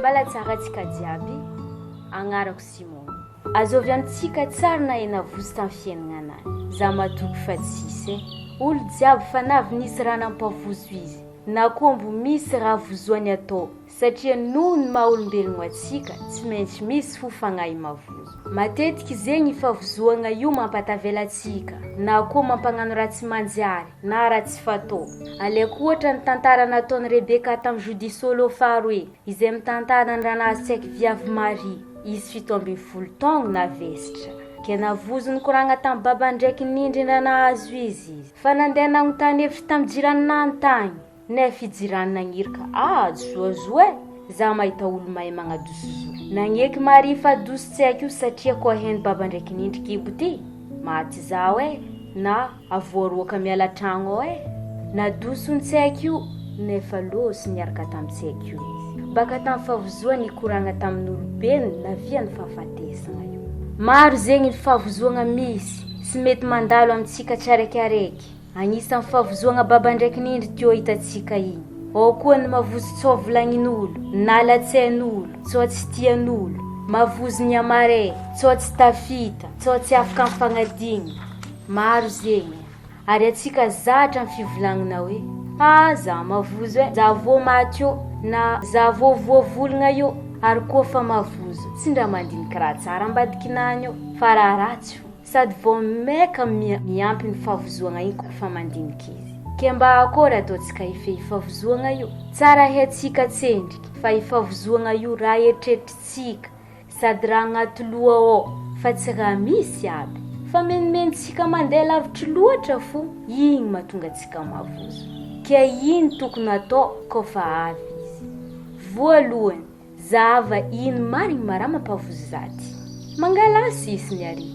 Falatsara antsika jiaby agnarako Simon. Azovy amintsika tsara na enavozy tamin'ny fiainana anany. Za matoky fa tsisy olo jiaby fanavy nisy raha nampavozo izy. Na koa mbo misy raha vozoany atao satria noho ny maha-olombelogno atsika tsy maintsy misy fofagnahy mavozo. Matetiky zegny favozoagna io mampatavela atsika na koa mampagnano raha tsy manjary na raha tsy fatao. Alaiko ohatra ny tantara nataon'i Rebeka tamin'ny Jodisolo faharoe izay mitantara ny ranazy tsaiky viavy Maria izy 17 taogno navesitra. Ke navozo ny koragna tamin'ny baba ndraiky nindry raha nahazo izy. Fa nandeha nagnontany hevitra tamin'ny jiraniny tagny nefa ijirany nagnirika zoazoa za mahita olo mahay magnadosozo. Nagneky Maria fa doso tsy haiko satria koa heny baba ndraiky nindry kibo ty maty zaho na avoaroaka miala tragno nadosony tsy haiko nefa loso niaraka tamin'ny tsy haiko izy. Baka tamin'ny favozoany ikoragna tamin'ny olombelogno na via ny fahafatesagna io. Maro zegny ny favozoagna misy sy mety mandalo amintsika tsarakaraiky. Agnisan'ny favozoagna baba ndraiky nindry teo hitatsika igny. Ao koa ny mavozo tsao volagnin'olo, nalatsain'olo, tsao tsy tian'olo, mavozo ny amare, tsao tsy tafita, tsao tsy afaka mifagnadigna. Maro zegny. Ary atsika zatra amin'ny fivolagnana hoe za mavozo za vo matio na za vo voavolagna io ary koa fa mavozo. Tsy ndra mandiniky raha tsara ambadikinany io fa raha ratsy sady vao meka miampy ny favozoagna iny kofa mandiniky izy. Ke mba akory ataotsika ifavozoagna io? Tsara haitsika tsendriky fa ifavozoagna io raha eritreritrintsika sady raha agnaty loha ao fa tsy raha misy aby. Fa menimenitsika mandeha lavitry loatra fo igny mahatonga atsika mavozo. Ke ino tokony atao kofa avy izy? Voalohany, zahava ino marigny mara mampavozo zaty. Mangala sisiny ary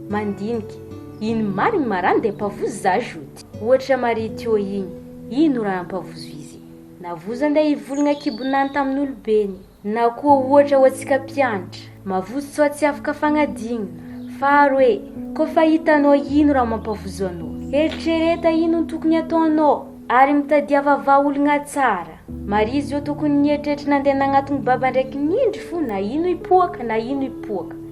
mandiniky ino marigny marany dia mpavozo za joty. Ohatra Maria teo igny ino raha nampavozo izy? Navozo andeha hivolagna kibonany tamin'ny olobeny. Na koa ohatra ho antsika mpianatra mavozo tsao tsy afaka fagnadigna. Faharoe, kofa hitanao ino raha mampavozo anao, eritrereta ino ny tokony ataonao ary mitadia vavaolagna tsara. Maria izy io tokony nieritreritry nandeha nagnatony baba ndraiky nindry fo na ino hipoaka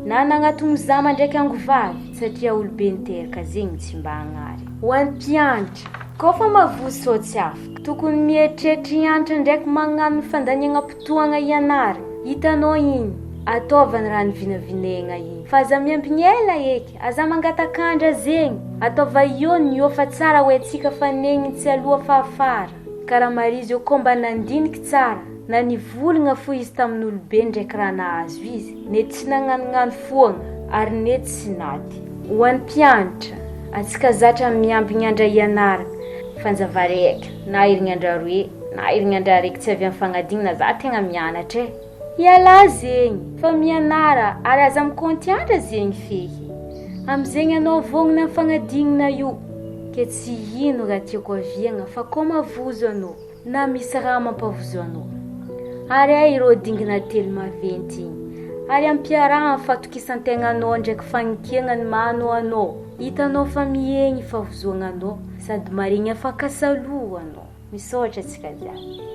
na nagnatony zama ndraiky angovavy satria olobe niteraka zegny tsy mba agnary. Ho an'ny mpianatra kofa mavozo tsao tsy afaka tokony mieritreritra hianatra ndraiky magnano fandaniagna mpitoagna ianarana. Hitanao iny ataovany raha ny vinavinegna iny fa aza miampigny ela eky aza mangatakandra zegny ataova io fa tsara ho antsika fa negny tsy aloha fa afara. Karaha Maria izy io koa mba nandiniky tsara na nivolagna fo izy tamin'ny olobe ndraiky raha nahazo izy nety tsy nagnanognano foagna ary nety tsy naty. Ho an'ny mpianatra atsika zatra miambigny andra ianarana fanjava raiky na herignandra roe na herignandra raiky tsy avy amin'ny fagnadigna za tegna mianatra iala zegny fa mianara ary aza mikontiandra zegny fehy amizegny anao vognona amin'ny fagnadinana io. Ke tsy ino raha tiako aviagna fa koa mavozo anao na misy raha mampavozo anao. Ary ireo dingina telo maventy igny ary ampiarahana fatokisan-tegnanao ndraiky fagnikiagna ny mahanao anao. Hitanao fa miegny favozoagna anao sady marigny afaka saloanao. Misaotra tsika jiaby.